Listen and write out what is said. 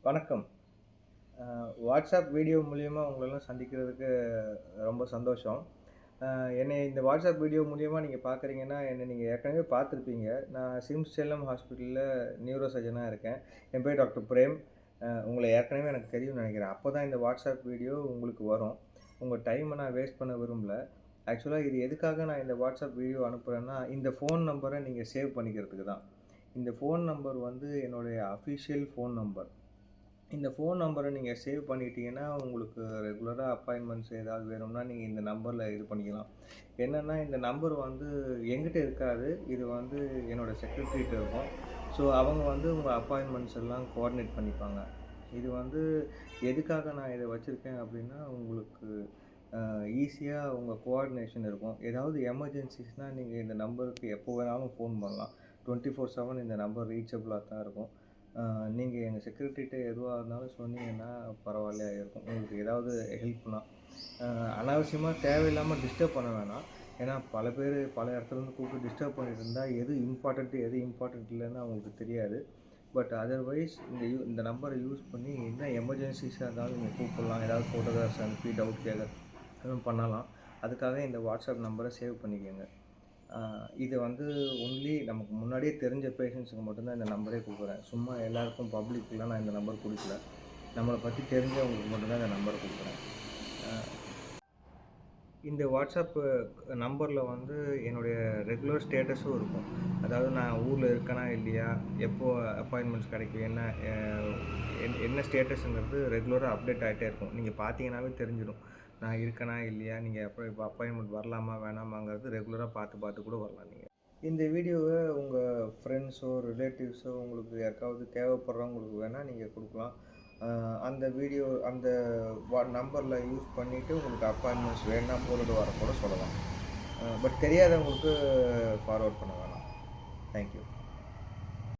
வணக்கம். WhatsApp video மூலியமா உங்களெல்லாம் சந்திக்கிறதுக்கு ரொம்ப சந்தோஷம். அ என்னைய இந்த வாட்ஸ்அப் வீடியோ மூலியமா நீங்க பார்க்குறீங்கன்னா, என்ன நீங்க ஏற்கனவே பார்த்துருப்பீங்க. நான் சிம்ஸ் சேலம் ஹாஸ்பிட்டல்ல நியூரோ சர்ஜனா இருக்கேன். என் பேர் டாக்டர் பிரேம். உங்கள ஏற்கனவே எனக்கு தெரியும்னு நெனைக்கிறேன். அப்ப தான் இந்த வாட்ஸ்அப் வீடியோ உங்களுக்கு வரும். உங்க டைம நான் வேஸ்ட் பண்ண விரும்பல. ஆக்சுவலா இது எதுக்காக நான் இந்த வாட்ஸ்அப் வீடியோ அனுப்புறேன்னா, இந்த ஃபோன் நம்பர நீங்க சேவ் பண்ணிக்கிறதுக்கு தான். இந்த ஃபோன் நம்பர் வந்து என்னுடைய அஃபிஷியல் ஃபோன் நம்பர். இந்த ஃபோன் நம்பர நீங்க சேவ் பண்ணிட்டீங்கன்னா, உங்களுக்கு ரெகுலரா அப்பாயின்ட்மெண்ட்ஸ் ஏதாவது வேணும்னா, நீங்க இந்த நம்பர்ல இது பண்ணிக்கலாம். என்னன்னா, இந்த நம்பர் வந்து என்கிட்ட இருக்காது. இது வந்து என்னோட செக்ரட்டரிட்ட இருக்கும். ஸோ, அவங்க வந்து உங்க அப்பாயின்ட்மெண்ட்ஸ் எல்லாம் கோஆர்டினேட் பண்ணிப்பாங்க. இது வந்து எதுக்காக நான் இத வச்சிருக்கேன் அப்டின்னா, உங்களுக்கு ஈஸியா உங்க கோஆர்டினேஷன் இருக்கும். ஏதாவது எமர்ஜென்சிஸ்னா நீங்க இந்த நம்பருக்கு எப்போ வேணாலும் ஃபோன் பண்ணலாம். 24/7 இந்த நம்பர் ரீச்சபிளா தான் இருக்கும். நீங்க எங்க செக்ரட்டரிட்ட எதுவா இருந்தாலும் சொன்னீங்கன்னா பரவாயில்லையா இருக்கும். உங்களுக்கு ஏதாவது ஹெல்ப்னா. அ அனாவசியமா தேவையில்லாம டிஸ்டர்ப் பண்ண வேணாம். ஏன்னா பல பேரு பல இடத்துலருந்து கூப்பிட்டு டிஸ்டர்ப் பண்ணிட்டு இருந்தா, எது இம்பார்ட்டன்ட், எது இம்பார்ட்டன்ட் இல்லன்னு அவங்களுக்கு தெரியாது. பட் அதர்வைஸ் இந்த நம்பர யூஸ் பண்ணி என்ன எமர்ஜென்சிஸா இருந்தாலும் நீங்க கூப்பிடலாம். ஏதாவது ஃபோட்டோகிராஃப்ஸ் அனுப்பி டவுட் கேட்க எதுவும் பண்ணலாம். அதுக்காக இந்த வாட்ஸ்அப் நம்பர சேவ் பண்ணிக்கங்க. ஆ இது வந்து ஒன்லி நமக்கு முன்னாடியே தெரிஞ்ச பேஷண்ட்ஸுக்கு மட்டும் தான் இந்த நம்பரே குடுக்குறேன். சும்மா எல்லாருக்கும் பப்ளிக்லாம் நான் இந்த நம்பர் குடுக்கல. நம்மள பத்தி தெரிஞ்சவங்களுக்கு மட்டும் தான் இந்த நம்பர் குடுக்குறேன். அ இந்த வாட்ஸ்அப் நம்பர்ல வந்து என்னுடைய ரெகுலர் ஸ்டேட்டஸும் இருக்கும். அதாவது நான் ஊர்ல இருக்கேனா இல்லையா? எப்போ அப்பாயின்ட்மெண்ட்ஸ் கிடைக்கும்? என்ன அ என்ன ஸ்டேட்டஸ்ங்கிறது ரெகுலரா அப்டேட் ஆயிட்டே இருக்கும். நீங்க பார்த்தீங்கன்னாவே தெரிஞ்சிடும். நான் இருக்கேனா இல்லையா? நீங்க எப்போ இப்போ அப்பாயின்ட்மெண்ட் வரலாமா வேணாமாங்கிறது ரெகுலரா பார்த்து பார்த்து கூட வரலாம் நீங்க. இந்த வீடியோவ உங்க ஃப்ரெண்ட்ஸோ, ரிலேட்டிவ்ஸோ உங்களுக்கு யாருக்காவது தேவைப்படுறவங்களுக்கு வேணா நீங்க குடுக்கலாம். அ அந்த வீடியோ அந்த நம்பர்ல யூஸ் பண்ணிட்டு உங்களுக்கு அப்பாயின்ட்மெண்ட்ஸ் வேணுனா போட்டுட்டு வர கூட சொல்லலாம். பட் தெரியாதவங்களுக்கு ஃபார்வர்ட் பண்ண வேணாம். Thank you.